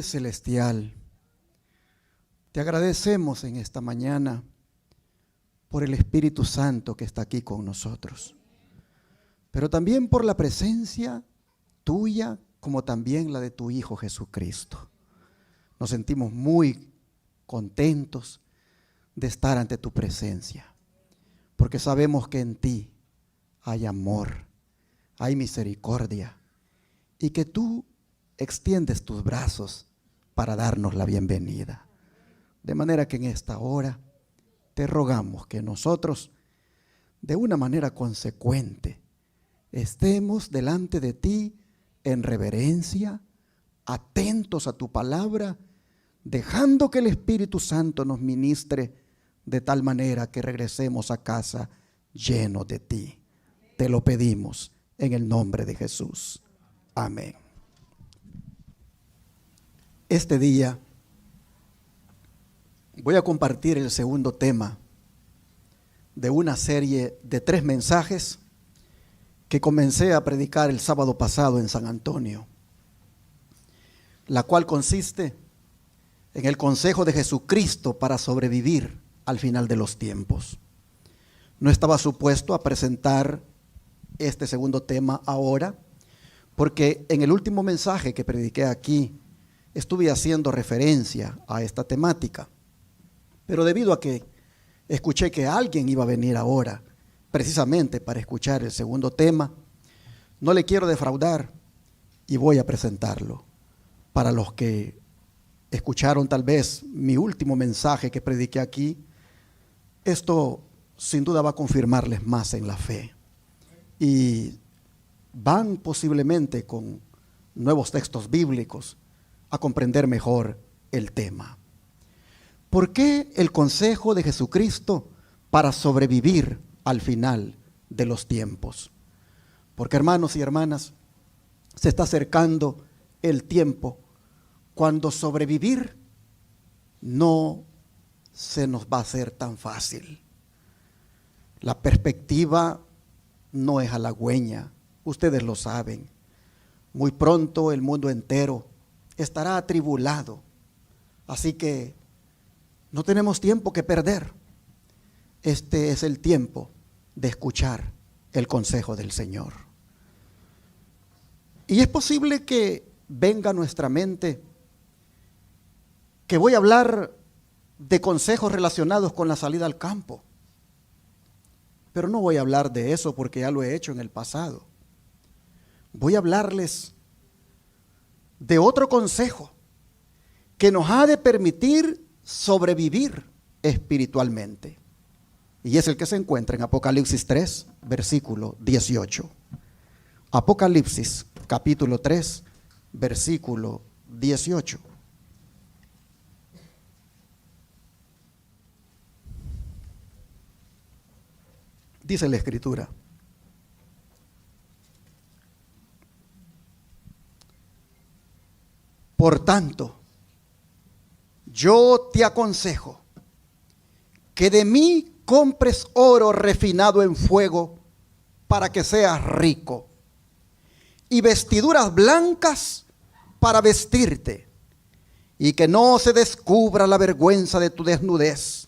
Padre Celestial, te agradecemos en esta mañana por el Espíritu Santo que está aquí con nosotros, pero también por la presencia tuya como también la de tu Hijo Jesucristo. Nos sentimos muy contentos de estar ante tu presencia, porque sabemos que en ti hay amor, hay misericordia, y que tú extiendes tus brazos para darnos la bienvenida. De manera que en esta hora te rogamos que nosotros, de una manera consecuente, estemos delante de ti en reverencia, atentos a tu palabra, dejando que el Espíritu Santo nos ministre de tal manera que regresemos a casa llenos de ti. Te lo pedimos en el nombre de Jesús. Amén. Este día voy a compartir el segundo tema de una serie de 3 mensajes que comencé a predicar el sábado pasado en San Antonio, la cual consiste en el consejo de Jesucristo para sobrevivir al final de los tiempos. No estaba supuesto a presentar este segundo tema ahora, porque en el último mensaje que prediqué aquí estuve haciendo referencia a esta temática, pero debido a que escuché que alguien iba a venir ahora precisamente para escuchar el segundo tema, no le quiero defraudar y voy a presentarlo. Para los que escucharon tal vez mi último mensaje que prediqué aquí, esto sin duda va a confirmarles más en la fe y van posiblemente con nuevos textos bíblicos a comprender mejor el tema. ¿Por qué el consejo de Jesucristo para sobrevivir al final de los tiempos? Porque, hermanos y hermanas, se está acercando el tiempo cuando sobrevivir no se nos va a hacer tan fácil. La perspectiva no es halagüeña, ustedes lo saben. Muy pronto el mundo entero estará atribulado, así que no tenemos tiempo que perder. Este es el tiempo de escuchar el consejo del Señor. Y es posible que venga a nuestra mente que voy a hablar de consejos relacionados con la salida al campo. Pero no voy a hablar de eso porque ya lo he hecho en el pasado. Voy a hablarles de otro consejo que nos ha de permitir sobrevivir espiritualmente. Y es el que se encuentra en Apocalipsis 3, versículo 18. Apocalipsis, capítulo 3, versículo 18. Dice la Escritura: por tanto, yo te aconsejo que de mí compres oro refinado en fuego para que seas rico, y vestiduras blancas para vestirte, y que no se descubra la vergüenza de tu desnudez,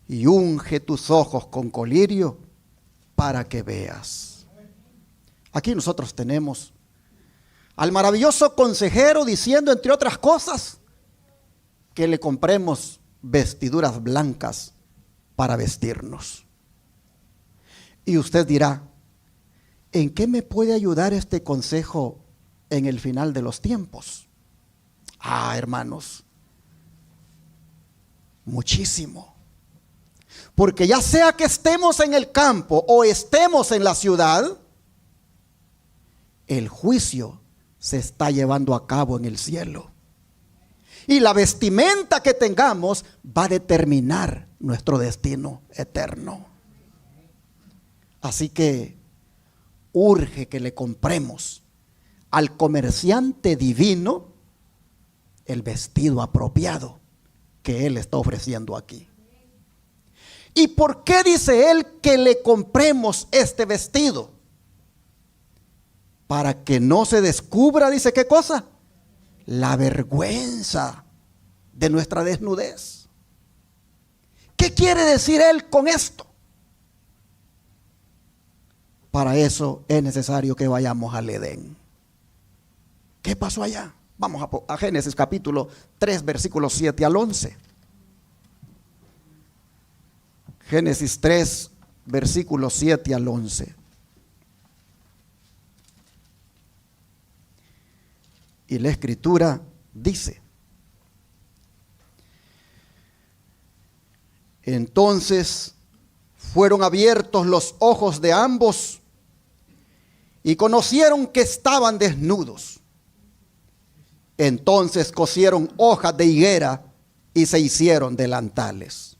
y unge tus ojos con colirio para que veas. Aquí nosotros tenemos al maravilloso consejero diciendo, entre otras cosas, que le compremos vestiduras blancas para vestirnos. Y usted dirá, ¿en qué me puede ayudar este consejo en el final de los tiempos? Hermanos, muchísimo. Porque ya sea que estemos en el campo o estemos en la ciudad, el juicio se está llevando a cabo en el cielo. Y la vestimenta que tengamos va a determinar nuestro destino eterno. Así que urge que le compremos al comerciante divino el vestido apropiado que él está ofreciendo aquí. ¿Y por qué dice él que le compremos este vestido? Para que no se descubra, dice, ¿qué cosa? la vergüenza de nuestra desnudez. ¿Qué quiere decir él con esto? Para eso es necesario que vayamos al Edén. ¿Qué pasó allá? Vamos a Génesis capítulo 3, versículos 7 al 11. Génesis 3, versículos 7 al 11. Y la escritura dice: entonces fueron abiertos los ojos de ambos y conocieron que estaban desnudos. Entonces cosieron hojas de higuera y se hicieron delantales.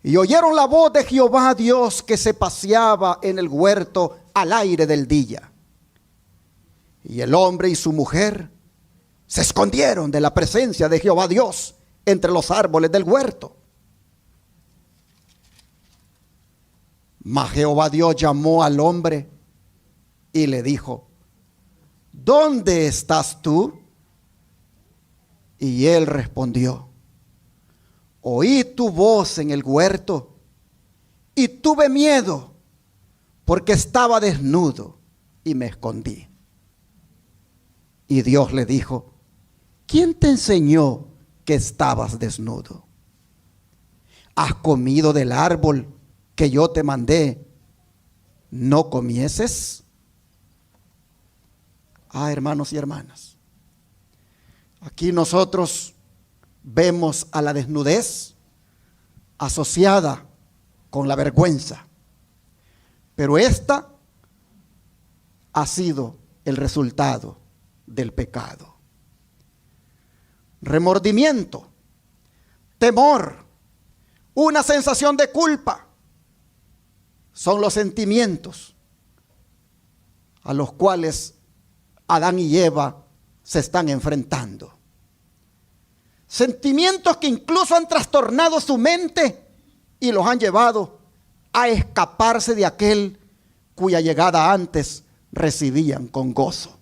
Y oyeron la voz de Jehová Dios que se paseaba en el huerto al aire del día. Y el hombre y su mujer se escondieron de la presencia de Jehová Dios entre los árboles del huerto. Mas Jehová Dios llamó al hombre y le dijo: ¿dónde estás tú? Y él respondió: oí tu voz en el huerto y tuve miedo porque estaba desnudo y me escondí. Y Dios le dijo: ¿quién te enseñó que estabas desnudo? ¿Has comido del árbol que yo te mandé no comieses? Hermanos y hermanas, aquí nosotros vemos a la desnudez asociada con la vergüenza, pero esta ha sido el resultado del pecado. Remordimiento, temor, una sensación de culpa son los sentimientos a los cuales Adán y Eva se están enfrentando. Sentimientos que incluso han trastornado su mente y los han llevado a escaparse de aquel cuya llegada antes recibían con gozo.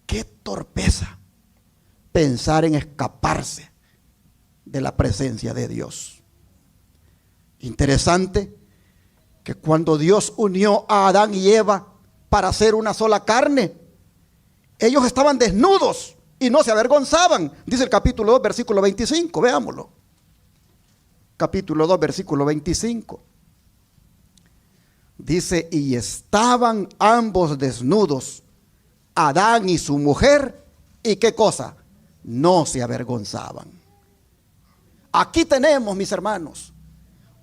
Qué torpeza pensar en escaparse de la presencia de Dios. Interesante que cuando Dios unió a Adán y Eva para hacer una sola carne, ellos estaban desnudos y no se avergonzaban. Dice el capítulo 2, versículo 25, veámoslo. Capítulo 2, versículo 25. Dice: y estaban ambos desnudos, Adán y su mujer, ¿y qué cosa? No se avergonzaban. Aquí tenemos, mis hermanos,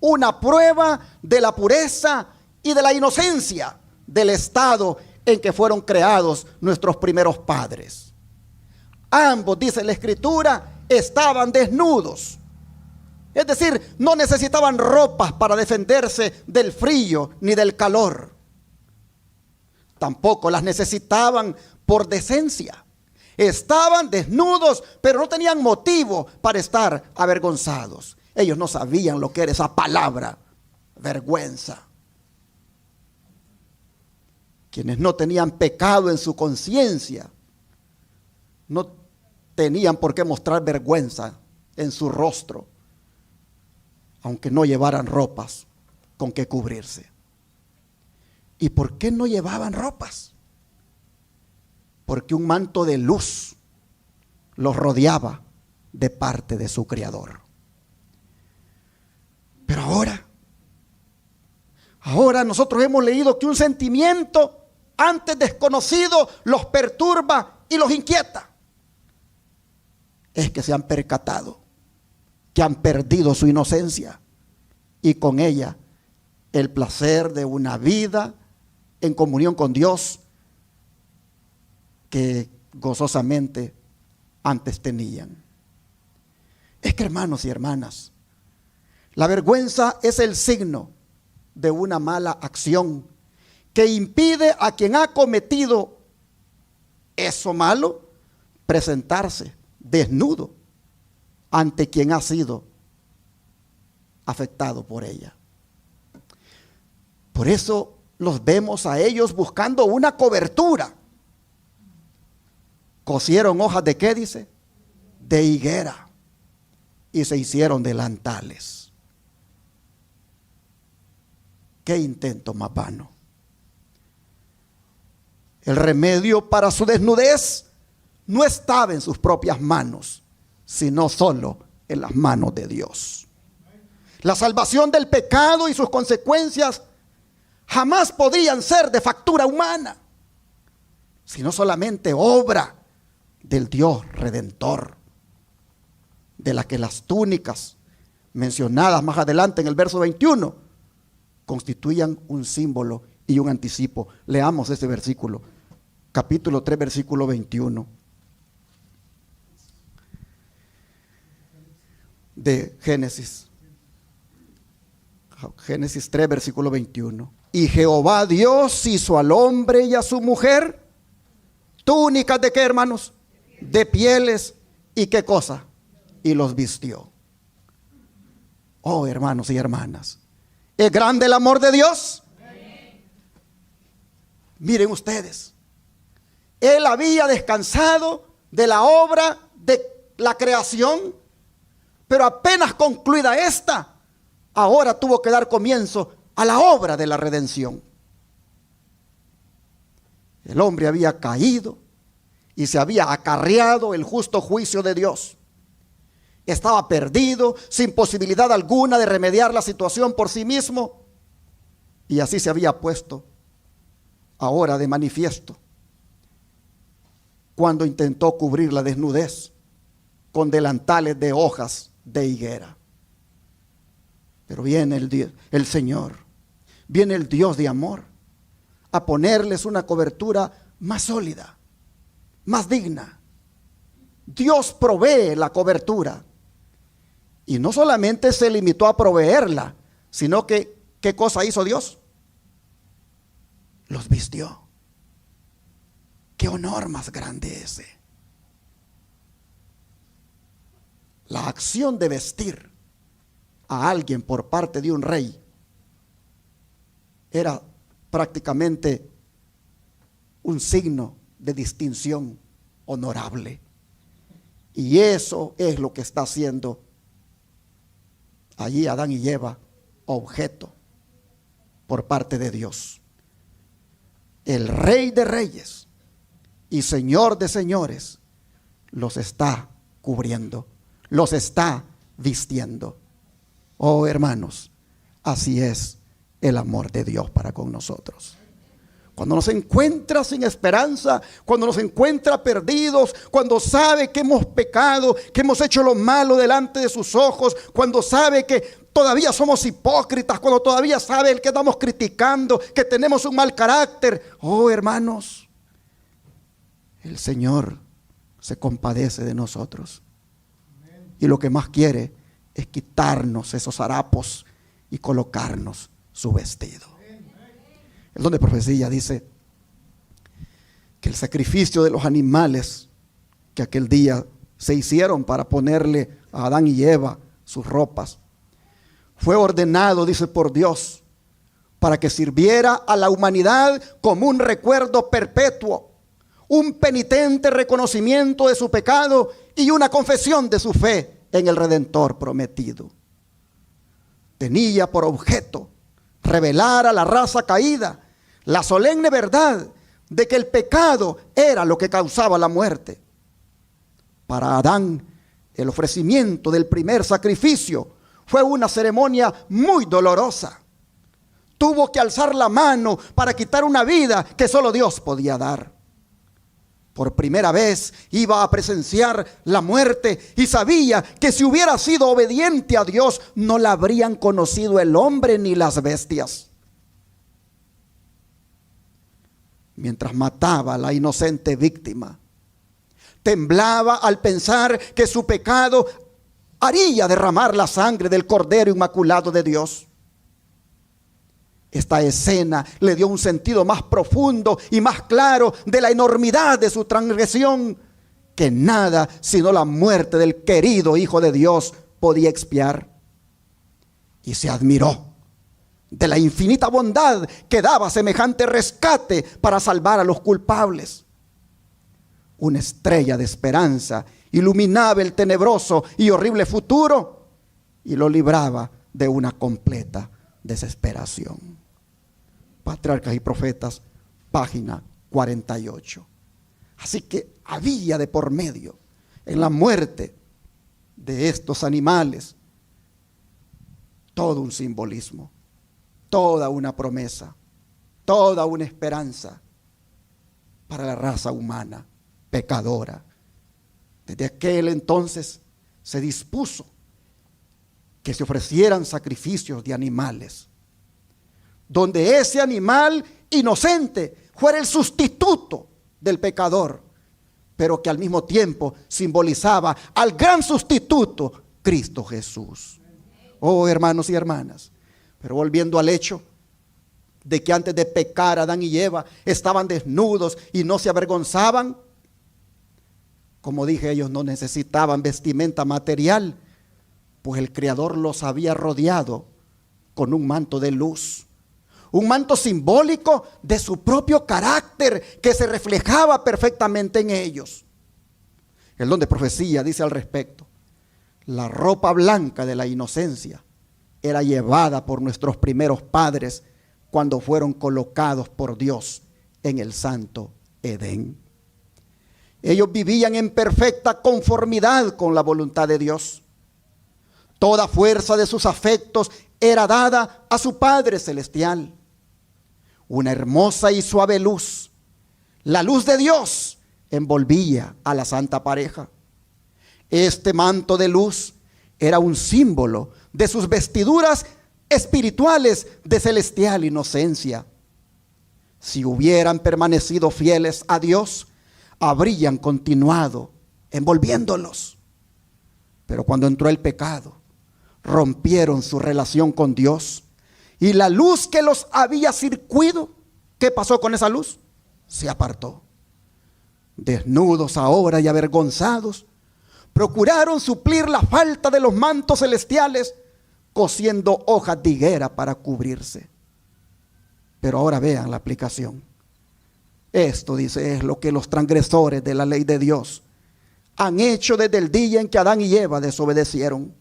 una prueba de la pureza y de la inocencia del estado en que fueron creados nuestros primeros padres. Ambos, dice la escritura, estaban desnudos. Es decir, no necesitaban ropas para defenderse del frío ni del calor. Tampoco las necesitaban por decencia. Estaban desnudos, pero no tenían motivo para estar avergonzados. Ellos no sabían lo que era esa palabra, vergüenza. Quienes no tenían pecado en su conciencia, no tenían por qué mostrar vergüenza en su rostro, aunque no llevaran ropas con que cubrirse. ¿Y por qué no llevaban ropas? Porque un manto de luz los rodeaba de parte de su Creador. Pero ahora nosotros hemos leído que un sentimiento antes desconocido los perturba y los inquieta. Es que se han percatado que han perdido su inocencia y con ella el placer de una vida en comunión con Dios que gozosamente antes tenían. Es que, hermanos y hermanas, la vergüenza es el signo de una mala acción que impide a quien ha cometido eso malo presentarse desnudo ante quien ha sido afectado por ella. Por eso los vemos a ellos buscando una cobertura cosieron hojas de ¿qué dice? De higuera, y se hicieron delantales. Qué intento más vano. El remedio para su desnudez no estaba en sus propias manos, sino solo en las manos de Dios. La salvación del pecado y sus consecuencias jamás podrían ser de factura humana, sino solamente obra del Dios Redentor, de la que las túnicas mencionadas más adelante en el verso 21 constituían un símbolo y un anticipo. Leamos ese versículo, capítulo 3, versículo 21 de Génesis. Génesis 3, versículo 21. Y Jehová Dios hizo al hombre y a su mujer túnicas de ¿qué, hermanos? De pieles. ¿Y qué cosa? Y los vistió. Oh, hermanos y hermanas, ¿es grande el amor de Dios? Miren ustedes, Él había descansado de la obra de la creación, pero apenas concluida esta, ahora tuvo que dar comienzo a la obra de la redención. El hombre había caído y se había acarreado el justo juicio de Dios. Estaba perdido, sin posibilidad alguna de remediar la situación por sí mismo, y así se había puesto ahora de manifiesto cuando intentó cubrir la desnudez con delantales de hojas de higuera. Pero viene el Señor, viene el Dios de amor a ponerles una cobertura más sólida, más digna. Dios provee la cobertura, y no solamente se limitó a proveerla, sino que ¿qué cosa hizo Dios? Los vistió. Qué honor más grande ese. La acción de vestir a alguien por parte de un rey era prácticamente un signo de distinción honorable. Y eso es lo que está haciendo allí Adán y Eva, objeto por parte de Dios. El Rey de Reyes y Señor de Señores los está cubriendo, los está vistiendo. Oh, hermanos, así es el amor de Dios para con nosotros. Cuando nos encuentra sin esperanza, cuando nos encuentra perdidos, cuando sabe que hemos pecado, que hemos hecho lo malo delante de sus ojos, cuando sabe que todavía somos hipócritas, cuando todavía sabe el que estamos criticando, que tenemos un mal carácter. Oh, hermanos, el Señor se compadece de nosotros. Y lo que más quiere es quitarnos esos harapos y colocarnos su vestido. El don de profecía dice que el sacrificio de los animales que aquel día se hicieron para ponerle a Adán y Eva sus ropas, fue ordenado, dice, por Dios, para que sirviera a la humanidad como un recuerdo perpetuo, un penitente reconocimiento de su pecado y una confesión de su fe en el Redentor prometido. Tenía por objeto revelar a la raza caída la solemne verdad de que el pecado era lo que causaba la muerte. Para Adán, el ofrecimiento del primer sacrificio fue una ceremonia muy dolorosa. Tuvo que alzar la mano para quitar una vida que solo Dios podía dar. Por primera vez iba a presenciar la muerte y sabía que si hubiera sido obediente a Dios no la habrían conocido el hombre ni las bestias. Mientras mataba a la inocente víctima, temblaba al pensar que su pecado haría derramar la sangre del Cordero Inmaculado de Dios. Esta escena le dio un sentido más profundo y más claro de la enormidad de su transgresión, que nada sino la muerte del querido Hijo de Dios podía expiar. Y se admiró de la infinita bondad que daba semejante rescate para salvar a los culpables. una estrella de esperanza iluminaba el tenebroso y horrible futuro y lo libraba de una completa desesperación. Patriarcas y Profetas, página 48. Así que había de por medio en la muerte de estos animales todo un simbolismo, toda una promesa, toda una esperanza para la raza humana pecadora. Desde aquel entonces se dispuso que se ofrecieran sacrificios de animales, donde ese animal inocente fuera el sustituto del pecador, pero que al mismo tiempo simbolizaba al gran sustituto, Cristo Jesús. Oh, hermanos y hermanas, pero volviendo al hecho de que antes de pecar Adán y Eva estaban desnudos y no se avergonzaban. Como dije, ellos no necesitaban vestimenta material, pues el Creador los había rodeado con un manto de luz, un manto simbólico de su propio carácter que se reflejaba perfectamente en ellos. El don de profecía dice al respecto: la ropa blanca de la inocencia era llevada por nuestros primeros padres cuando fueron colocados por Dios en el santo Edén. Ellos vivían en perfecta conformidad con la voluntad de Dios. Toda fuerza de sus afectos era dada a su Padre Celestial. Una hermosa y suave luz, la luz de Dios, envolvía a la santa pareja. Este manto de luz era un símbolo de sus vestiduras espirituales de celestial inocencia. Si hubieran permanecido fieles a Dios, habrían continuado envolviéndolos. Pero cuando entró el pecado, rompieron su relación con Dios, y la luz que los había circuido, ¿qué pasó con esa luz? Se apartó. Desnudos ahora y avergonzados, procuraron suplir la falta de los mantos celestiales cosiendo hojas de higuera para cubrirse. Pero ahora vean la aplicación. Esto, dice, es lo que los transgresores de la ley de Dios han hecho desde el día en que Adán y Eva desobedecieron.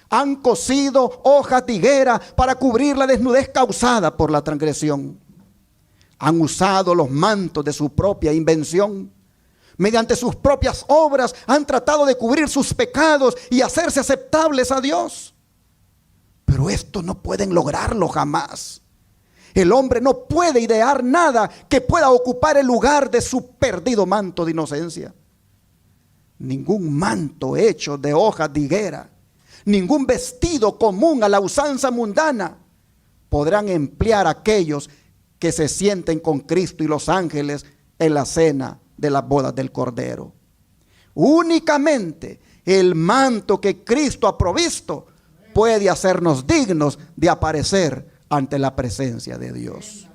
Han cosido hojas de higuera para cubrir la desnudez causada por la transgresión. Han usado los mantos de su propia invención. Mediante sus propias obras han tratado de cubrir sus pecados y hacerse aceptables a Dios. Pero esto no pueden lograrlo jamás. El hombre no puede idear nada que pueda ocupar el lugar de su perdido manto de inocencia. Ningún manto hecho de hojas de higuera, ningún vestido común a la usanza mundana podrán emplear aquellos que se sienten con Cristo y los ángeles en la cena de las bodas del Cordero. Únicamente el manto que Cristo ha provisto puede hacernos dignos de aparecer ante la presencia de Dios.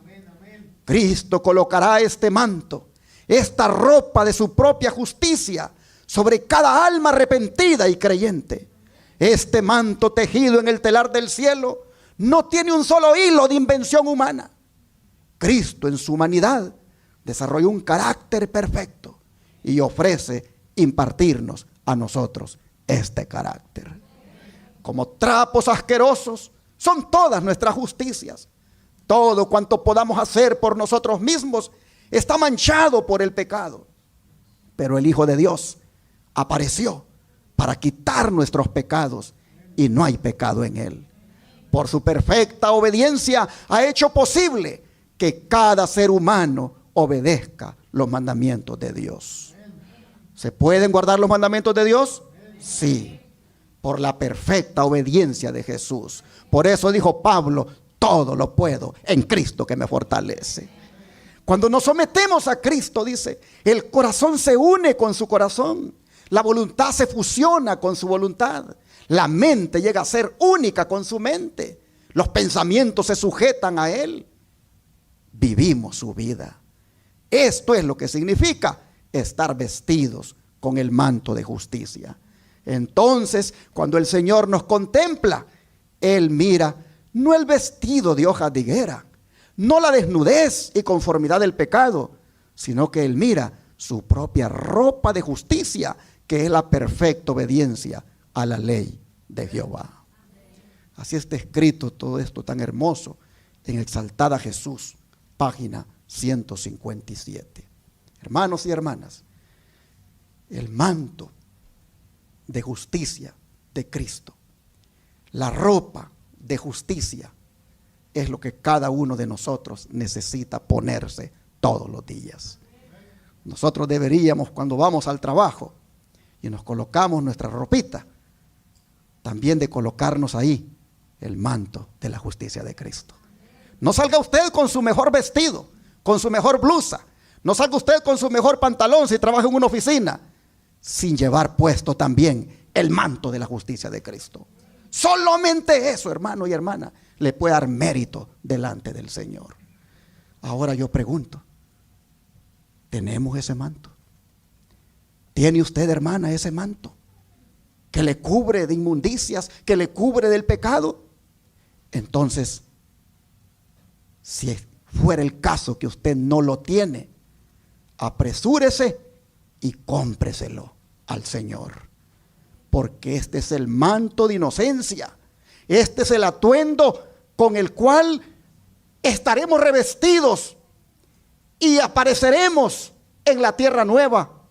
Cristo colocará este manto, esta ropa de su propia justicia, sobre cada alma arrepentida y creyente. Este manto tejido en el telar del cielo no tiene un solo hilo de invención humana. Cristo en su humanidad desarrolló un carácter perfecto y ofrece impartirnos a nosotros este carácter. Como trapos asquerosos son todas nuestras justicias. Todo cuanto podamos hacer por nosotros mismos está manchado por el pecado. Pero el Hijo de Dios apareció para quitar nuestros pecados y no hay pecado en él. Por su perfecta obediencia ha hecho posible que cada ser humano obedezca los mandamientos de Dios. ¿Se pueden guardar los mandamientos de Dios? Sí, por la perfecta obediencia de Jesús. Por eso dijo Pablo: todo lo puedo en Cristo que me fortalece. Cuando nos sometemos a Cristo, dice, el corazón se une con su corazón, la voluntad se fusiona con su voluntad, la mente llega a ser única con su mente, los pensamientos se sujetan a él. Vivimos su vida. Esto es lo que significa estar vestidos con el manto de justicia. Entonces, cuando el Señor nos contempla, Él mira no el vestido de hojas de higuera, no la desnudez y conformidad del pecado, sino que Él mira su propia ropa de justicia, que es la perfecta obediencia a la ley de Jehová. Así está escrito todo esto tan hermoso en Exaltada Jesús, página 157. Hermanos y hermanas, el manto de justicia de Cristo, la ropa de justicia, es lo que cada uno de nosotros necesita ponerse todos los días. Nosotros deberíamos, cuando vamos al trabajo y nos colocamos nuestra ropita, también de colocarnos ahí el manto de la justicia de Cristo. No salga usted con su mejor vestido, con su mejor blusa. No salga usted con su mejor pantalón si trabaja en una oficina, sin llevar puesto también el manto de la justicia de Cristo. Solamente eso, hermano y hermana, le puede dar mérito delante del Señor. Ahora yo pregunto, ¿tenemos ese manto? ¿Tiene usted, hermana, ese manto que le cubre de inmundicias, que le cubre del pecado? Entonces, si fuera el caso que usted no lo tiene, apresúrese y cómpreselo al Señor, porque este es el manto de inocencia, este es el atuendo con el cual estaremos revestidos y apareceremos en la tierra nueva.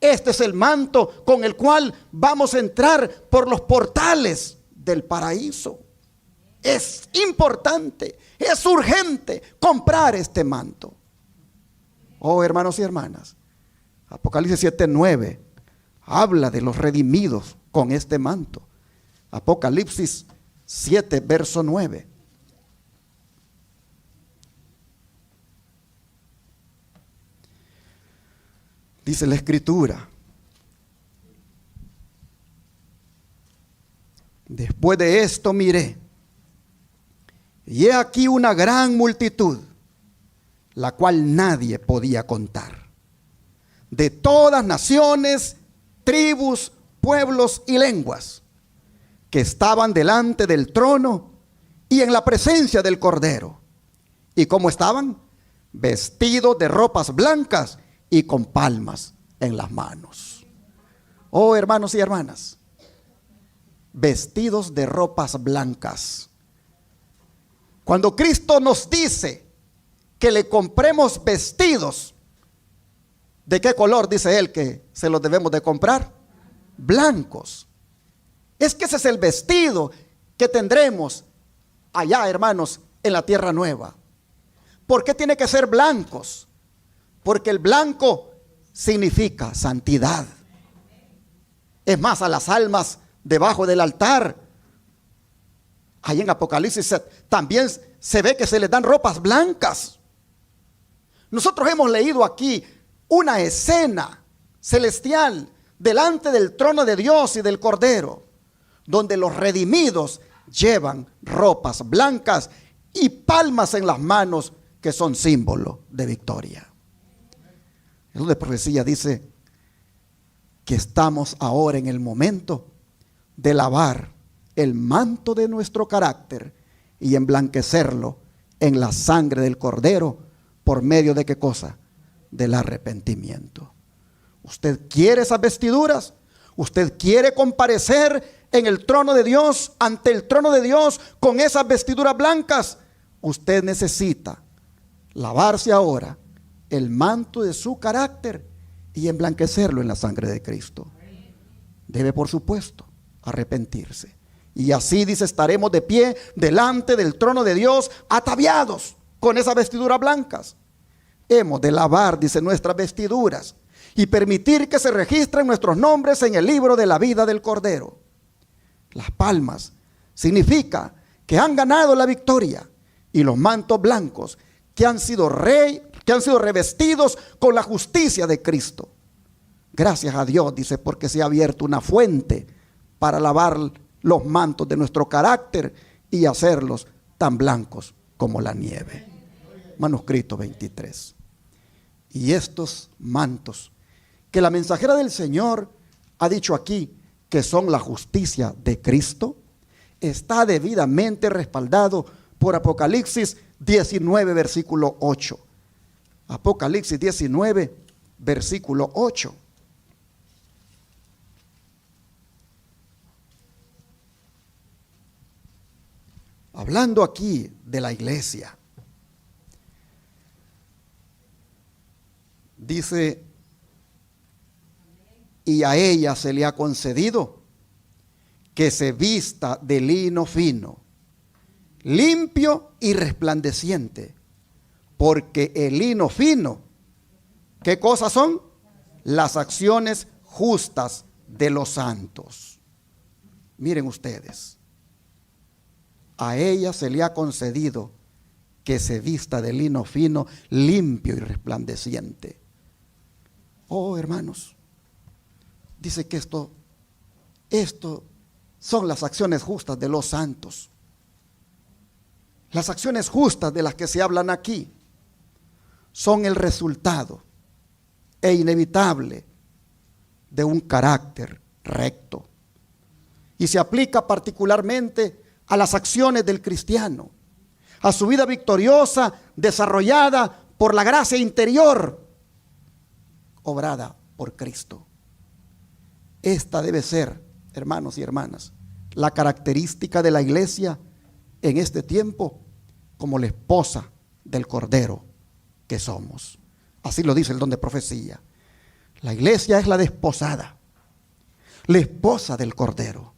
Este es el manto con el cual vamos a entrar por los portales del paraíso. Es importante, es urgente comprar este manto. Oh, hermanos y hermanas, Apocalipsis 7:9 habla de los redimidos con este manto. Apocalipsis 7, verso 9. Dice la Escritura: después de esto miré, y he aquí una gran multitud, la cual nadie podía contar, de todas naciones, tribus, pueblos y lenguas, que estaban delante del trono y en la presencia del Cordero. ¿Y cómo estaban? Vestidos de ropas blancas y con palmas en las manos. Oh, hermanos y hermanas, vestidos de ropas blancas. Cuando Cristo nos dice que le compremos vestidos, ¿de qué color dice Él que se los debemos de comprar? Blancos. Es que ese es el vestido que tendremos allá, hermanos, en la tierra nueva. ¿Por qué tiene que ser blancos? Porque el blanco significa santidad. Es más, a las almas debajo del altar, ahí en Apocalipsis también se ve que se les dan ropas blancas. Nosotros hemos leído aquí una escena celestial delante del trono de Dios y del Cordero, donde los redimidos llevan ropas blancas y palmas en las manos, que son símbolo de victoria. El libro de profecía dice que estamos ahora en el momento de lavar el manto de nuestro carácter y emblanquecerlo en la sangre del Cordero, por medio de ¿qué cosa? Del arrepentimiento. ¿Usted quiere esas vestiduras? ¿Usted quiere comparecer en el trono de Dios, ante el trono de Dios, con esas vestiduras blancas? Usted necesita lavarse ahora el manto de su carácter y emblanquecerlo en la sangre de Cristo. Debe, por supuesto, arrepentirse. Y así, dice, estaremos de pie delante del trono de Dios, ataviados con esas vestiduras blancas. Hemos de lavar, dice, nuestras vestiduras y permitir que se registren nuestros nombres en el libro de la vida del Cordero. Las palmas significa que han ganado la victoria, y los mantos blancos que han sido revestidos con la justicia de Cristo. Gracias a Dios, dice, porque se ha abierto una fuente para lavar los mantos de nuestro carácter y hacerlos tan blancos como la nieve. Manuscrito 23. Y estos mantos que la mensajera del Señor ha dicho aquí que son la justicia de Cristo, está debidamente respaldado por Apocalipsis 19, versículo 8. Apocalipsis 19, versículo 8. Hablando aquí de la iglesia, dice, y a ella se le ha concedido que se vista de lino fino, limpio y resplandeciente, porque el lino fino, ¿qué cosas son? Las acciones justas de los santos. Miren ustedes, a ella se le ha concedido que se vista de lino fino, limpio y resplandeciente. Oh, hermanos, dice que esto son las acciones justas de los santos. Las acciones justas de las que se hablan aquí son el resultado e inevitable de un carácter recto. Y se aplica particularmente a las acciones del cristiano, a su vida victoriosa, desarrollada por la gracia interior, obrada por Cristo. Esta debe ser, hermanos y hermanas, la característica de la iglesia en este tiempo, como la esposa del Cordero que somos. Así lo dice el don de profecía. La iglesia es la desposada, la esposa del Cordero.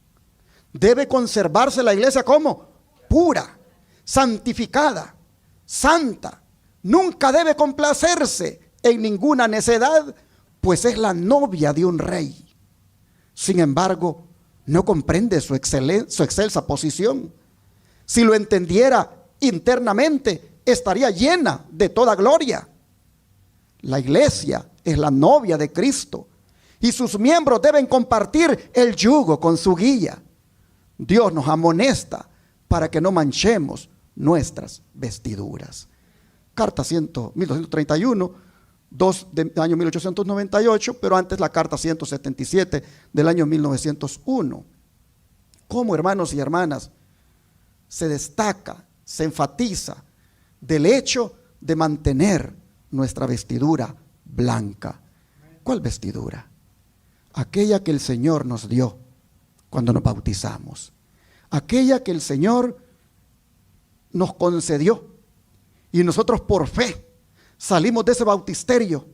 Debe conservarse la iglesia como pura, santificada, santa. Nunca debe complacerse en ninguna necedad, pues es la novia de un rey. Sin embargo, no comprende su excelsa posición. Si lo entendiera internamente, estaría llena de toda gloria. La iglesia es la novia de Cristo y sus miembros deben compartir el yugo con su guía. Dios nos amonesta para que no manchemos nuestras vestiduras. Carta 1231, 2 del año 1898, pero antes la carta 177 del año 1901. ¿Cómo, hermanos y hermanas, se destaca, se enfatiza del hecho de mantener nuestra vestidura blanca? ¿Cuál vestidura? Aquella que el Señor nos dio cuando nos bautizamos, aquella que el Señor nos concedió, y nosotros por fe salimos de ese bautisterio,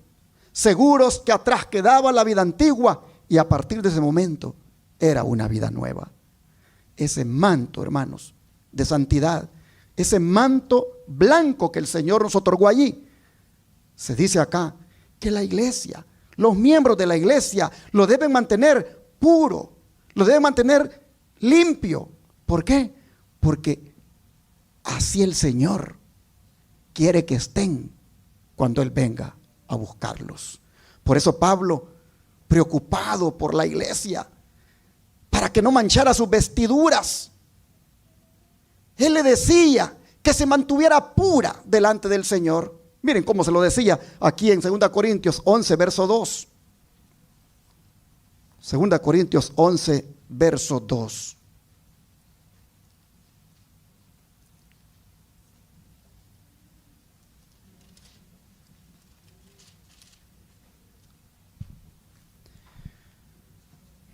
seguros que atrás quedaba la vida antigua, y a partir de ese momento era una vida nueva. Ese manto, hermanos, de santidad, ese manto blanco que el Señor nos otorgó allí, se dice acá que la iglesia, los miembros de la iglesia lo deben mantener puro, lo deben mantener limpio. ¿Por qué? Porque así el Señor quiere que estén cuando Él venga a buscarlos. Por eso Pablo, preocupado por la iglesia, para que no manchara sus vestiduras, él le decía que se mantuviera pura delante del Señor. Miren cómo se lo decía aquí en 2 Corintios 11, verso 2. 2 Corintios 11, verso 2.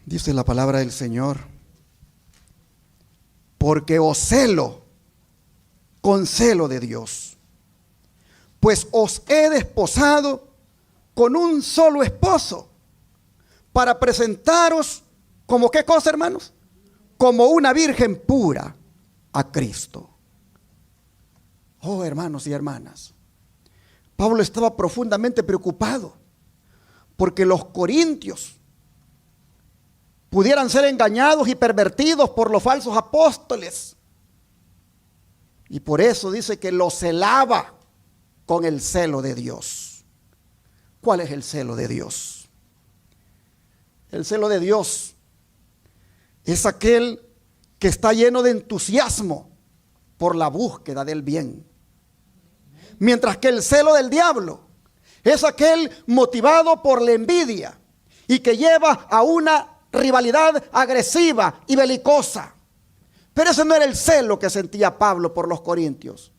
Dice la palabra del Señor: porque os celo con celo de Dios, pues os he desposado con un solo esposo, para presentaros como ¿qué cosa, hermanos? Como una virgen pura a Cristo. Oh, hermanos y hermanas, Pablo estaba profundamente preocupado porque los corintios pudieran ser engañados y pervertidos por los falsos apóstoles. Y por eso dice que los celaba con el celo de Dios. ¿Cuál es el celo de Dios? El celo de Dios es aquel que está lleno de entusiasmo por la búsqueda del bien. Mientras que el celo del diablo es aquel motivado por la envidia y que lleva a una rivalidad agresiva y belicosa. Pero ese no era el celo que sentía Pablo por los corintios.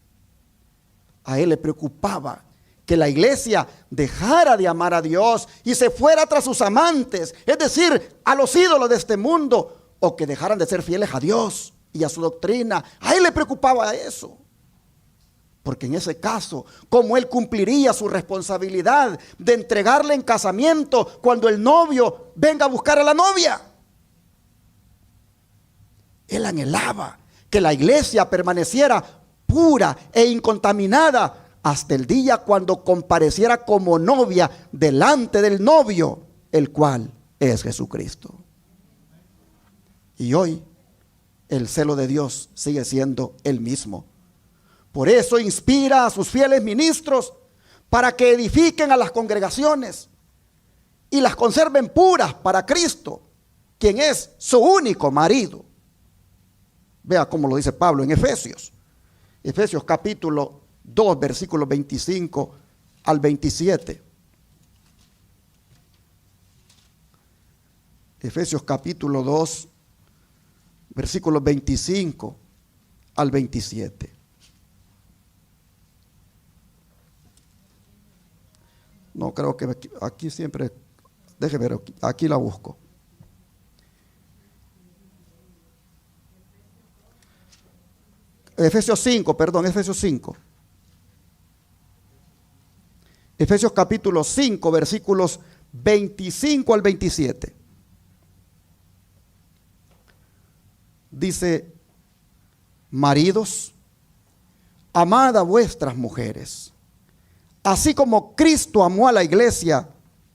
A él le preocupaba que la iglesia dejara de amar a Dios y se fuera tras sus amantes, es decir, a los ídolos de este mundo, o que dejaran de ser fieles a Dios y a su doctrina. A él le preocupaba eso, porque en ese caso, ¿cómo él cumpliría su responsabilidad de entregarle en casamiento cuando el novio venga a buscar a la novia? Él anhelaba que la iglesia permaneciera pura e incontaminada hasta el día cuando compareciera como novia delante del novio, el cual es Jesucristo. Y hoy el celo de Dios sigue siendo el mismo. Por eso inspira a sus fieles ministros para que edifiquen a las congregaciones y las conserven puras para Cristo, quien es su único marido. Vea cómo lo dice Pablo en Efesios. Efesios capítulo 2, versículos 25 al 27. Efesios capítulo 2, versículos 25 al 27. No creo que aquí siempre, déjeme ver, aquí la busco. Efesios 5, perdón, Efesios 5. Efesios capítulo 5, versículos 25 al 27. Dice: maridos, amad a vuestras mujeres, así como Cristo amó a la iglesia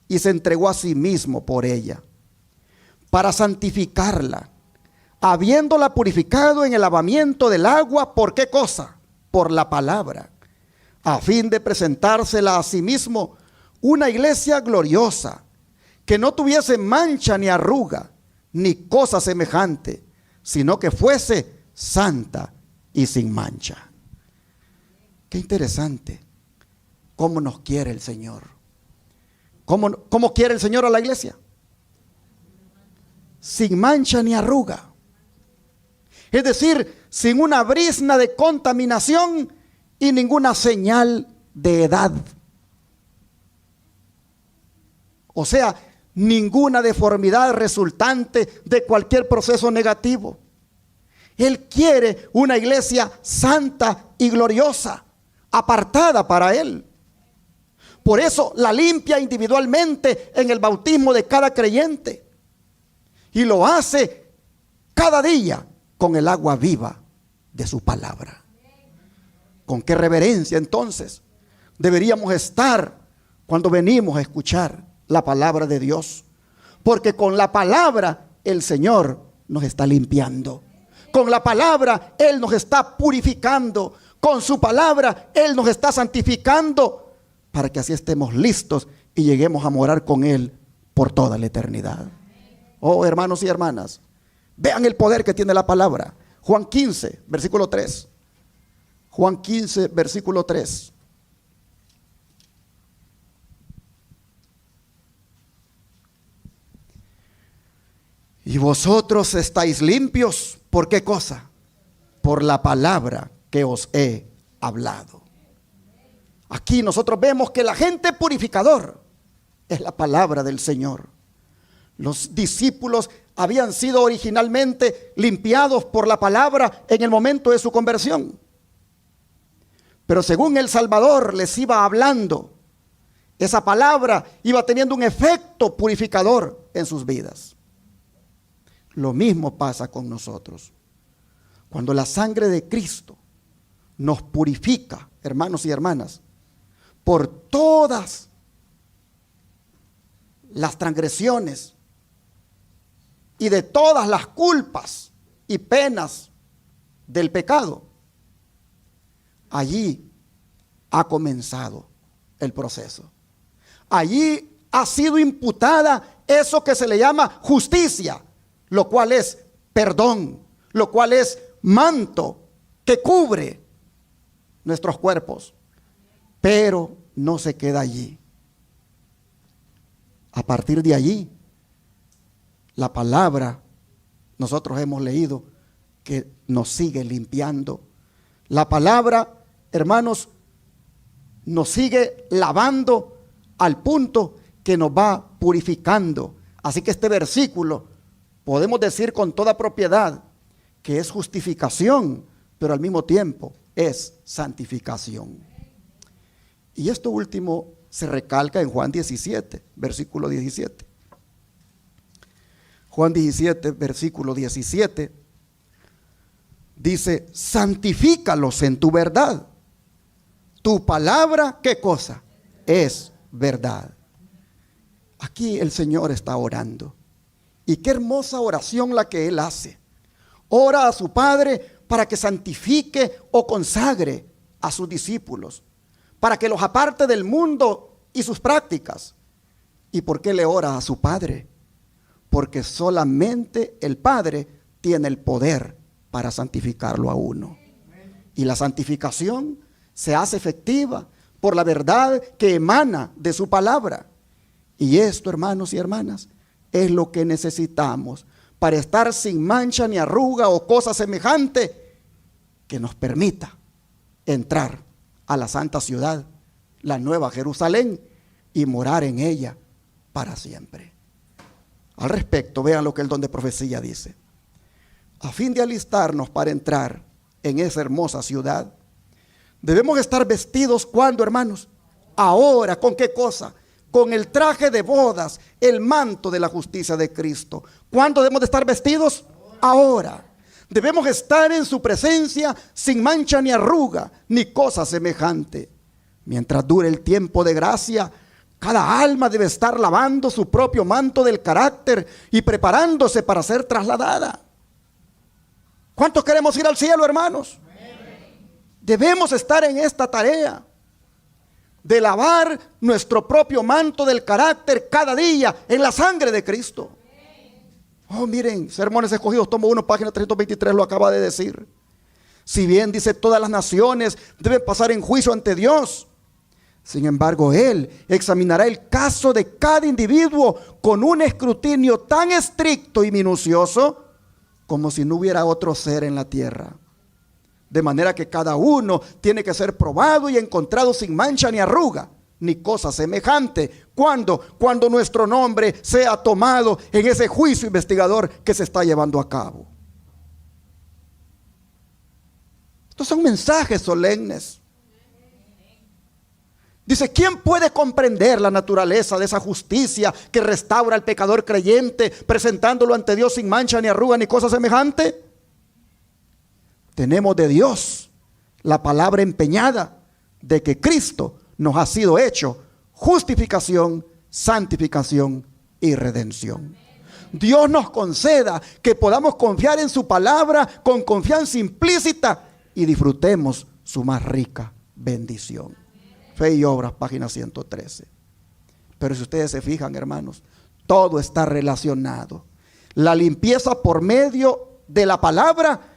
y se entregó a sí mismo por ella, para santificarla, habiéndola purificado en el lavamiento del agua. ¿Por qué cosa? Por la palabra, a fin de presentársela a sí mismo una iglesia gloriosa, que no tuviese mancha ni arruga, ni cosa semejante, sino que fuese santa y sin mancha. Qué interesante cómo nos quiere el Señor. ¿Cómo quiere el Señor a la iglesia? Sin mancha ni arruga. Es decir, sin una brizna de contaminación y ninguna señal de edad. O sea, ninguna deformidad resultante de cualquier proceso negativo. Él quiere una iglesia santa y gloriosa, apartada para Él. Por eso la limpia individualmente en el bautismo de cada creyente. Y lo hace cada día con el agua viva de su palabra. ¿Con qué reverencia entonces deberíamos estar cuando venimos a escuchar la palabra de Dios? Porque con la palabra el Señor nos está limpiando. Con la palabra Él nos está purificando. Con su palabra Él nos está santificando, para que así estemos listos y lleguemos a morar con Él por toda la eternidad. Oh, hermanos y hermanas, vean el poder que tiene la palabra. Juan 15, versículo 3. Juan 15, versículo 3. Y vosotros estáis limpios, ¿por qué cosa? Por la palabra que os he hablado. Aquí nosotros vemos que el agente purificador es la palabra del Señor. Los discípulos habían sido originalmente limpiados por la palabra en el momento de su conversión. Pero según el Salvador les iba hablando, esa palabra iba teniendo un efecto purificador en sus vidas. Lo mismo pasa con nosotros. Cuando la sangre de Cristo nos purifica, hermanos y hermanas, por todas las transgresiones y de todas las culpas y penas del pecado, allí ha comenzado el proceso. Allí ha sido imputada eso que se le llama justicia, lo cual es perdón, lo cual es manto que cubre nuestros cuerpos. Pero no se queda allí. A partir de allí, la palabra, nosotros hemos leído que nos sigue limpiando. La palabra, hermanos, nos sigue lavando al punto que nos va purificando. Así que este versículo podemos decir con toda propiedad que es justificación, pero al mismo tiempo es santificación. Y esto último se recalca en Juan 17, versículo 17. Juan 17, versículo 17, dice: santifícalos en tu verdad. Tu palabra, ¿qué cosa? Es verdad. Aquí el Señor está orando. Y qué hermosa oración la que Él hace. Ora a su Padre para que santifique o consagre a sus discípulos, para que los aparte del mundo y sus prácticas. ¿Y por qué le ora a su Padre? Porque solamente el Padre tiene el poder para santificarlo a uno. Y la santificación se hace efectiva por la verdad que emana de su palabra. Y esto, hermanos y hermanas, es lo que necesitamos para estar sin mancha ni arruga o cosa semejante que nos permita entrar a la santa ciudad, la nueva Jerusalén, y morar en ella para siempre. Al respecto, vean lo que el don de profecía dice. A fin de alistarnos para entrar en esa hermosa ciudad, debemos estar vestidos, ¿cuándo, hermanos? Ahora. ¿Con qué cosa? Con el traje de bodas, el manto de la justicia de Cristo. ¿Cuándo debemos de estar vestidos? Ahora. Debemos estar en su presencia sin mancha ni arruga, ni cosa semejante. Mientras dure el tiempo de gracia, cada alma debe estar lavando su propio manto del carácter y preparándose para ser trasladada. ¿Cuántos queremos ir al cielo, hermanos? Debemos estar en esta tarea de lavar nuestro propio manto del carácter cada día en la sangre de Cristo. Oh, miren, Sermones Escogidos, tomo 1, página 323, lo acaba de decir. Si bien dice todas las naciones deben pasar en juicio ante Dios, sin embargo Él examinará el caso de cada individuo con un escrutinio tan estricto y minucioso como si no hubiera otro ser en la tierra. De manera que cada uno tiene que ser probado y encontrado sin mancha ni arruga, ni cosa semejante. ¿Cuándo? Cuando nuestro nombre sea tomado en ese juicio investigador que se está llevando a cabo. Estos son mensajes solemnes. Dice, ¿quién puede comprender la naturaleza de esa justicia que restaura al pecador creyente, presentándolo ante Dios sin mancha ni arruga ni cosa semejante? Tenemos de Dios la palabra empeñada de que Cristo nos ha sido hecho justificación, santificación y redención. Dios nos conceda que podamos confiar en su palabra con confianza implícita y disfrutemos su más rica bendición. Fe y Obras, página 113. Pero si ustedes se fijan, hermanos, todo está relacionado. La limpieza por medio de la palabra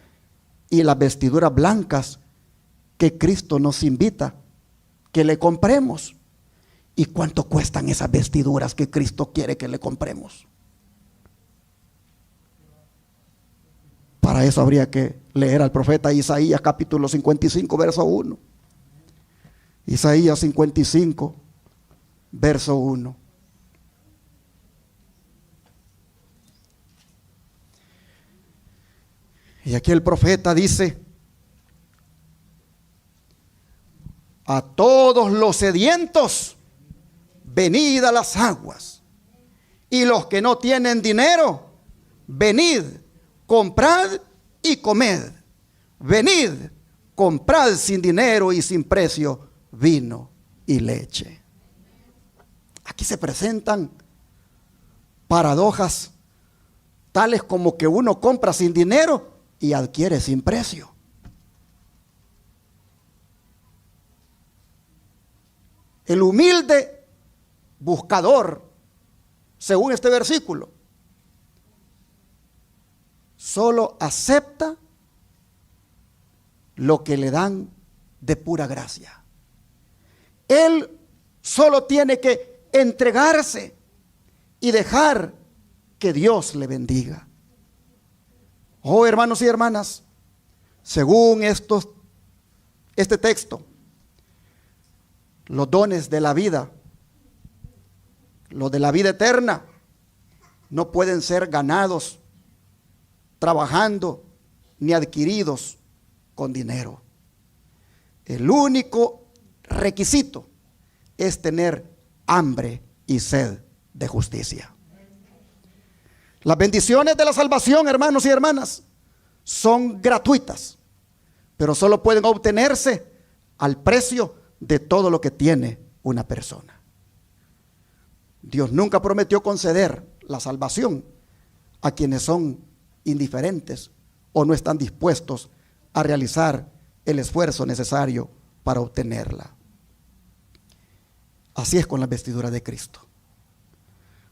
y las vestiduras blancas que Cristo nos invita que le compremos. ¿Y cuánto cuestan esas vestiduras que Cristo quiere que le compremos? Para eso habría que leer al profeta Isaías capítulo 55, verso 1. Isaías 55, verso 1. Y aquí el profeta dice: a todos los sedientos, venid a las aguas, y los que no tienen dinero, venid, comprad y comed. Venid, comprad sin dinero y sin precio vino y leche. Aquí se presentan paradojas tales como que uno compra sin dinero y adquiere sin precio. El humilde buscador, según este versículo, solo acepta lo que le dan de pura gracia. Él solo tiene que entregarse y dejar que Dios le bendiga. Oh, hermanos y hermanas, según este texto, Los dones de la vida, los de la vida eterna, no pueden ser ganados trabajando ni adquiridos con dinero. El único requisito es tener hambre y sed de justicia. Las bendiciones de la salvación, hermanos y hermanas, son gratuitas, pero solo pueden obtenerse al precio de todo lo que tiene una persona. Dios nunca prometió conceder la salvación a quienes son indiferentes o no están dispuestos a realizar el esfuerzo necesario para obtenerla. Así es con las vestiduras de Cristo.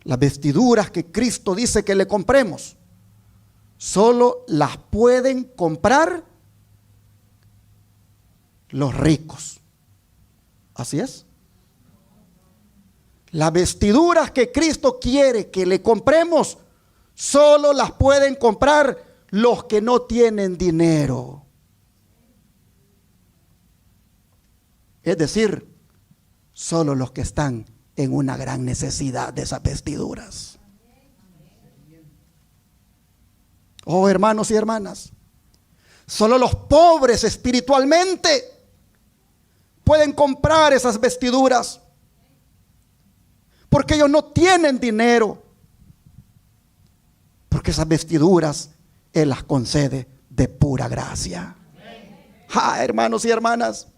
Las vestiduras que Cristo dice que le compremos, solo las pueden comprar los ricos. Así es. Las vestiduras que Cristo quiere que le compremos, solo las pueden comprar los que no tienen dinero. Es decir, solo los que están en una gran necesidad de esas vestiduras. Oh, hermanos y hermanas, solo los pobres espiritualmente pueden comprar esas vestiduras, porque ellos no tienen dinero, porque esas vestiduras Él las concede de pura gracia. Hermanos y hermanas,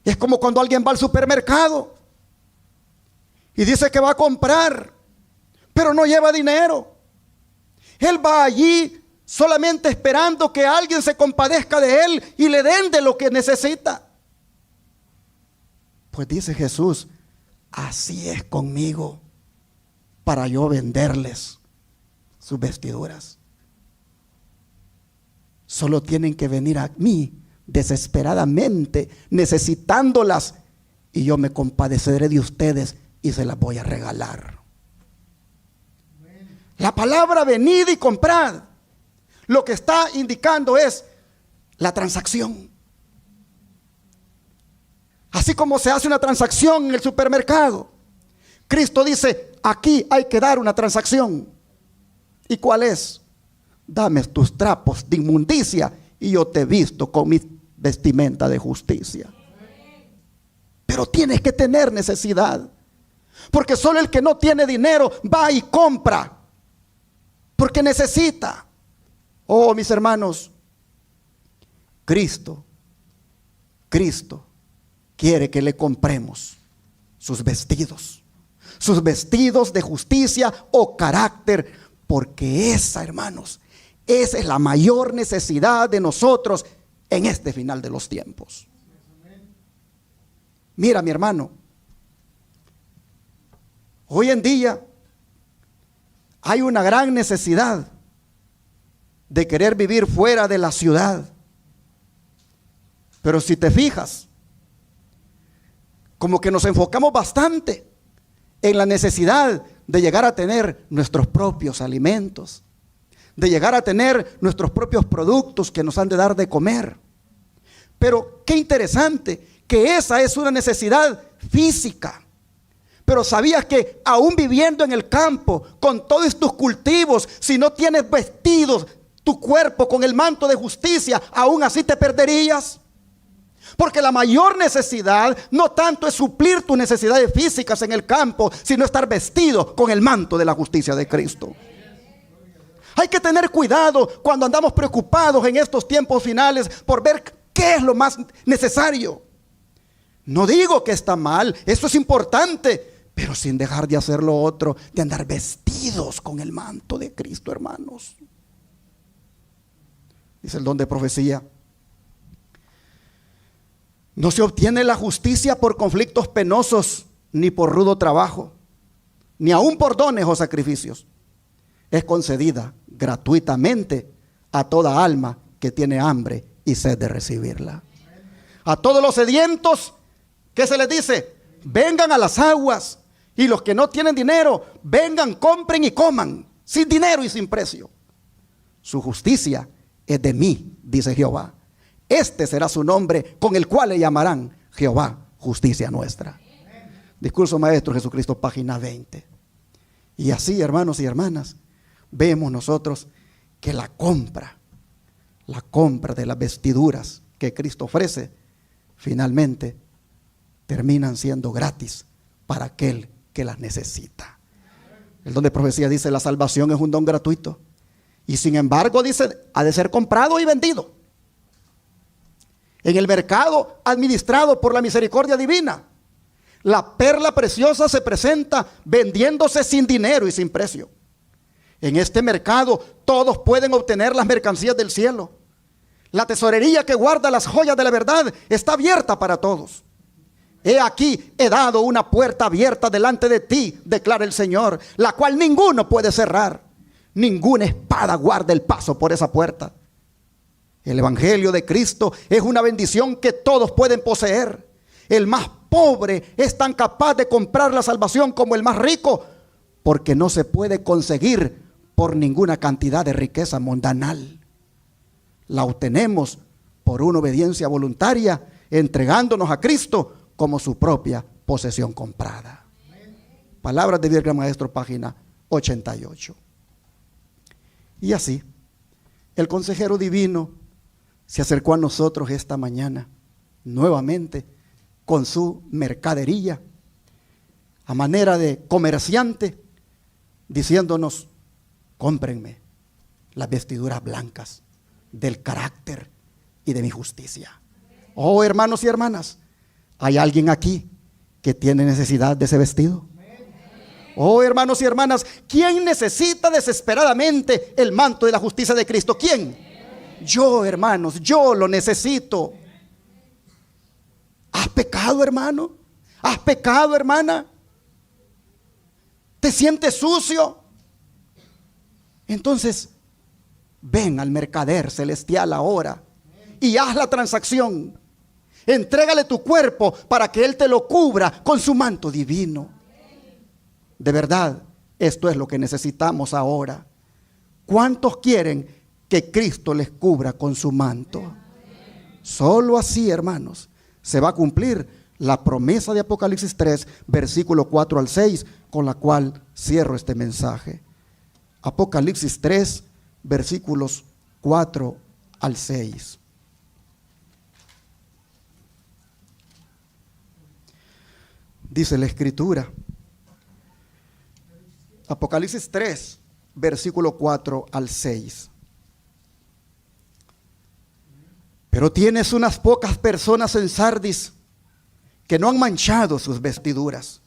es como cuando alguien va al supermercado y dice que va a comprar, pero no lleva dinero. Él va allí solamente esperando que alguien se compadezca de él y le den de lo que necesita. Pues dice Jesús, así es conmigo para yo venderles sus vestiduras. Solo tienen que venir a mí desesperadamente, necesitándolas, y yo me compadeceré de ustedes y se las voy a regalar. La palabra venid y comprad, lo que está indicando es la transacción. Así como se hace una transacción en el supermercado, Cristo dice, aquí hay que dar una transacción. ¿Y cuál es? Dame tus trapos de inmundicia y yo te visto con mi vestimenta de justicia. Pero tienes que tener necesidad, porque solo el que no tiene dinero va y compra porque necesita. Oh, mis hermanos, Cristo quiere que le compremos sus vestidos de justicia o carácter, porque esa, hermanos, esa es la mayor necesidad de nosotros en este final de los tiempos. Mira, mi hermano, hoy en día hay una gran necesidad de querer vivir fuera de la ciudad. Pero si te fijas, como que nos enfocamos bastante en la necesidad de llegar a tener nuestros propios alimentos, de llegar a tener nuestros propios productos que nos han de dar de comer. Pero qué interesante que esa es una necesidad física. Pero ¿sabías que aún viviendo en el campo, con todos tus cultivos, si no tienes vestidos tu cuerpo con el manto de justicia, aún así te perderías? Porque la mayor necesidad no tanto es suplir tus necesidades físicas en el campo, sino estar vestido con el manto de la justicia de Cristo. Hay que tener cuidado cuando andamos preocupados en estos tiempos finales por ver qué es lo más necesario. No digo que está mal, eso es importante, pero sin dejar de hacer lo otro, de andar vestidos con el manto de Cristo, hermanos. Dice el don de profecía: no se obtiene la justicia por conflictos penosos, ni por rudo trabajo, ni aun por dones o sacrificios. Es concedida gratuitamente a toda alma que tiene hambre y sed de recibirla. A todos los sedientos, ¿qué se les dice? Vengan a las aguas. Y los que no tienen dinero, vengan, compren y coman, sin dinero y sin precio. Su justicia es de mí, dice Jehová. Este será su nombre con el cual le llamarán: Jehová, justicia nuestra. Discurso Maestro Jesucristo, página 20. Y así, hermanos y hermanas, vemos nosotros que la compra de las vestiduras que Cristo ofrece, finalmente terminan siendo gratis para aquel que las necesita. El don de profecía dice: la salvación es un don gratuito, y sin embargo dice, ha de ser comprado y vendido en el mercado administrado por la misericordia divina. La perla preciosa se presenta vendiéndose sin dinero y sin precio. En este mercado todos pueden obtener las mercancías del cielo. La tesorería que guarda las joyas de la verdad está abierta para todos. He aquí, he dado una puerta abierta delante de ti, declara el Señor, la cual ninguno puede cerrar. Ninguna espada guarda el paso por esa puerta. El Evangelio de Cristo es una bendición que todos pueden poseer. El más pobre es tan capaz de comprar la salvación como el más rico, porque no se puede conseguir por ninguna cantidad de riqueza mundanal. La obtenemos por una obediencia voluntaria, entregándonos a Cristo como su propia posesión comprada. Palabras de Virgen Maestro, página 88. Y así, el consejero divino se acercó a nosotros esta mañana, nuevamente, con su mercadería, a manera de comerciante, diciéndonos: cómprenme las vestiduras blancas del carácter y de mi justicia. Oh, hermanos y hermanas, ¿hay alguien aquí que tiene necesidad de ese vestido? Oh, hermanos y hermanas, ¿quién necesita desesperadamente el manto de la justicia de Cristo? ¿Quién? Yo, hermanos, yo lo necesito. ¿Has pecado, hermano? ¿Has pecado, hermana? ¿Te sientes sucio? Entonces, ven al mercader celestial ahora y haz la transacción. Entrégale tu cuerpo para que Él te lo cubra con su manto divino. De verdad, esto es lo que necesitamos ahora. ¿Cuántos quieren que Cristo les cubra con su manto? Solo así, hermanos, se va a cumplir la promesa de Apocalipsis 3, versículo 4 al 6, con la cual cierro este mensaje. Apocalipsis 3, versículos 4 al 6. Dice la Escritura, Apocalipsis 3, versículo 4 al 6. Pero tienes unas pocas personas en Sardis que no han manchado sus vestiduras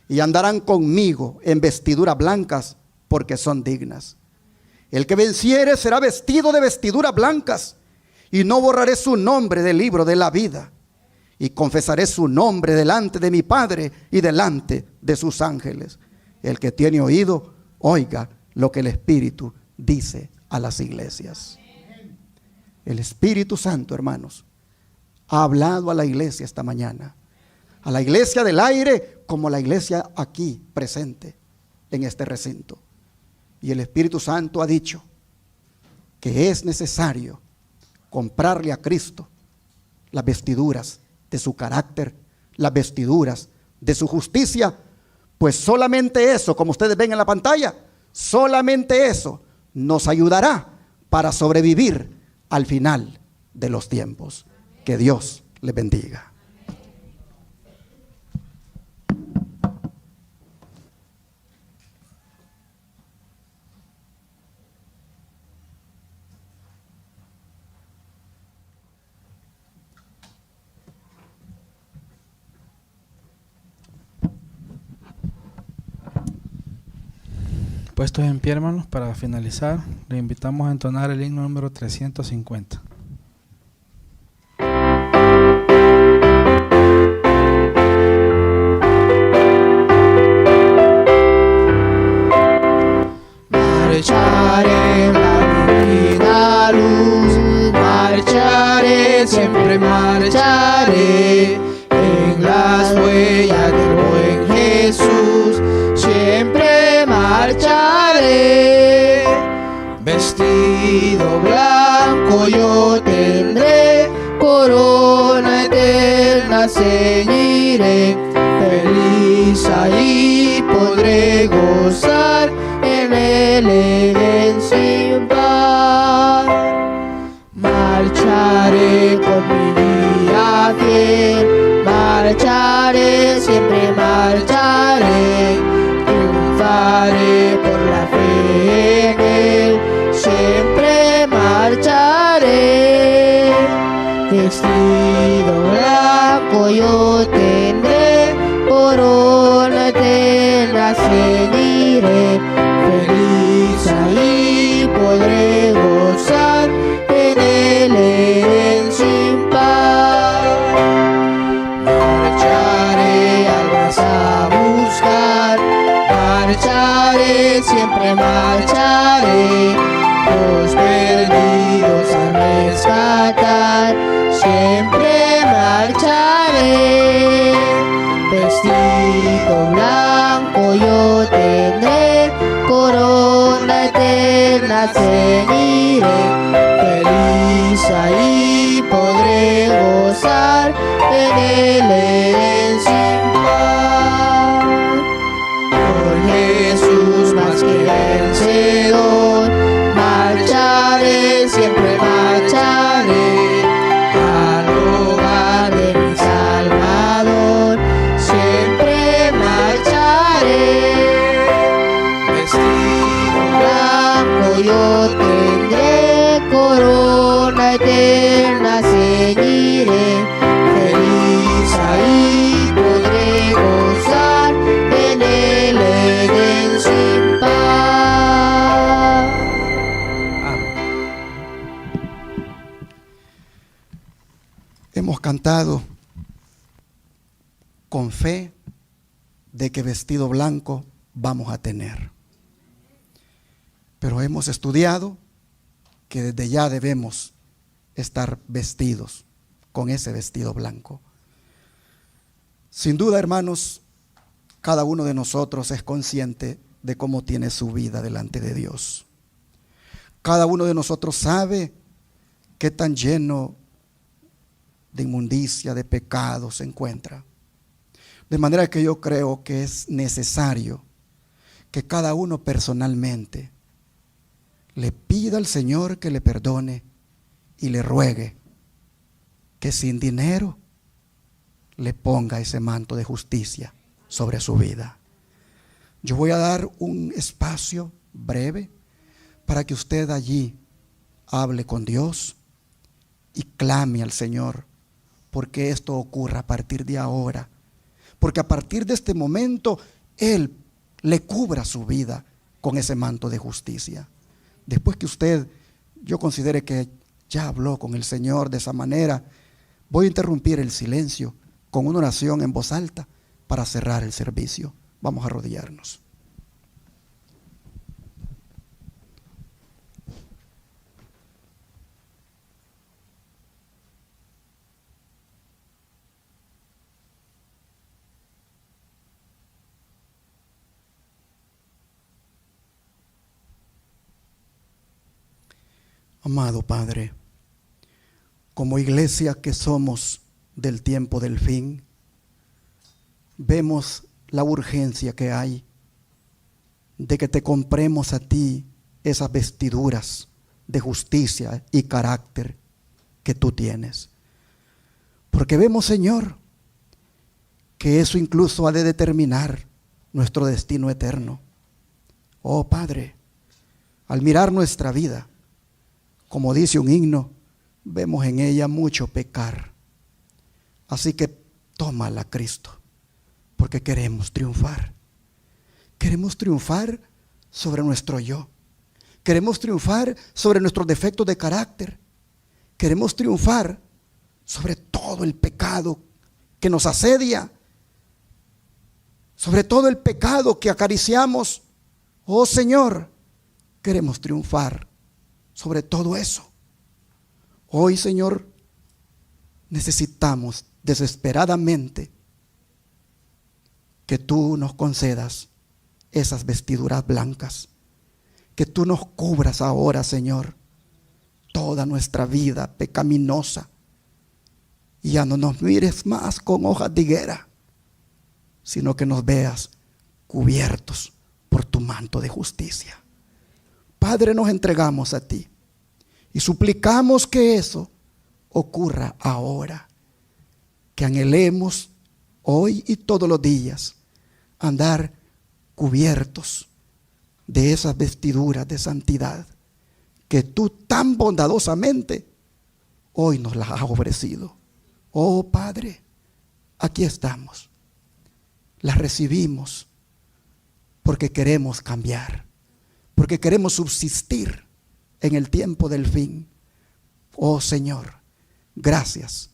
y andarán conmigo en vestiduras blancas, porque son dignas. El que venciere será vestido de vestiduras blancas, y no borraré su nombre del libro de la vida, y confesaré su nombre delante de mi Padre y delante de sus ángeles. El que tiene oído, oiga lo que el Espíritu dice a las iglesias. El Espíritu Santo, hermanos, ha hablado a la iglesia esta mañana, a la iglesia del aire como a la iglesia aquí presente en este recinto. Y el Espíritu Santo ha dicho que es necesario comprarle a Cristo las vestiduras de su carácter, las vestiduras de su justicia, pues solamente eso, como ustedes ven en la pantalla, solamente eso nos ayudará para sobrevivir al final de los tiempos. Que Dios les bendiga. Puestos en pie, hermanos, para finalizar, le invitamos a entonar el himno número 350. Marcharé en la divina luz, marcharé, siempre marcharé en las huellas del buen Jesús, siempre marcharé. Vestido blanco yo tendré, corona eterna la ceñiré, feliz ahí podré gozar en elegancia sin par. Marcharé con mi guía fiel, marcharé, siempre marcharé, triunfaré por la fe en él, siempre marcharé. Vestido blanco yo tendré, corona eterna ceñiré, feliz ahí podré gozar en el Edén sin par. Marcharé almas a buscar, marcharé, siempre marcharé, los perdidos a rescatar, siempre marcharé. Vestido blanco yo tendré, corona eterna ceñiré, feliz ahí podré gozar en el Edén sin par. Por Jesús más que vencedor, marcharé, siempre marcharé, al hogar de mi Salvador, siempre marcharé. Vestido blanco yo tendré, corona eterna ceñiré, feliz ahí podré gozar en el Edén sin par. Hemos cantado con fe de que vestido blanco vamos a tener. Pero hemos estudiado que desde ya debemos estar vestidos con ese vestido blanco. Sin duda, hermanos, cada uno de nosotros es consciente de cómo tiene su vida delante de Dios. Cada uno de nosotros sabe qué tan lleno de inmundicia, de pecado se encuentra. De manera que yo creo que es necesario que cada uno personalmente le pida al Señor que le perdone y le ruegue que sin dinero le ponga ese manto de justicia sobre su vida. Yo voy a dar un espacio breve para que usted allí hable con Dios y clame al Señor porque esto ocurra a partir de ahora, porque a partir de este momento Él le cubra su vida con ese manto de justicia. Después que usted, yo considere que ya habló con el Señor de esa manera, voy a interrumpir el silencio con una oración en voz alta para cerrar el servicio. Vamos a arrodillarnos. Amado Padre, como iglesia que somos del tiempo del fin, vemos la urgencia que hay de que te compremos a ti esas vestiduras de justicia y carácter que tú tienes. Porque vemos, Señor, que eso incluso ha de determinar nuestro destino eterno. Oh Padre, al mirar nuestra vida, como dice un himno, vemos en ella mucho pecar. Así que tómala, Cristo, porque queremos triunfar. Queremos triunfar sobre nuestro yo. Queremos triunfar sobre nuestros defectos de carácter. Queremos triunfar sobre todo el pecado que nos asedia, sobre todo el pecado que acariciamos. Oh Señor, queremos triunfar sobre todo eso. Hoy, Señor, necesitamos desesperadamente que tú nos concedas esas vestiduras blancas, que tú nos cubras ahora, Señor, toda nuestra vida pecaminosa Y ya no nos mires más con hojas de higuera, sino que nos veas cubiertos por tu manto de justicia. Padre, nos entregamos a ti y suplicamos que eso ocurra ahora, que anhelemos hoy y todos los días andar cubiertos de esas vestiduras de santidad que tú tan bondadosamente hoy nos las has ofrecido. Oh Padre, aquí estamos. Las recibimos porque queremos cambiar, porque queremos subsistir en el tiempo del fin. Oh Señor, gracias.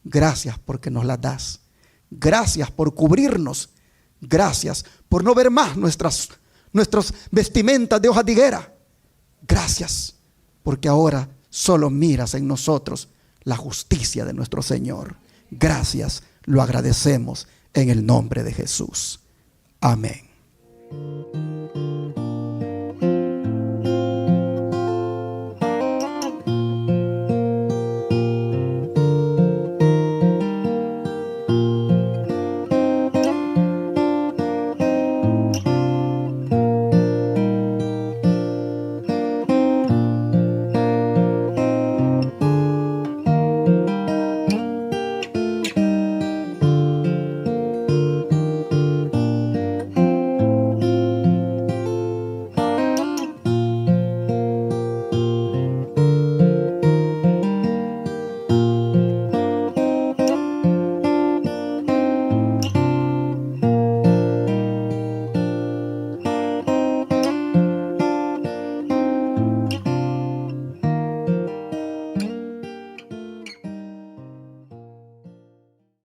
Gracias porque nos las das. Gracias por cubrirnos. Gracias por no ver más nuestras vestimentas de hojas de higuera. Gracias porque ahora solo miras en nosotros la justicia de nuestro Señor. Gracias, lo agradecemos en el nombre de Jesús. Amén.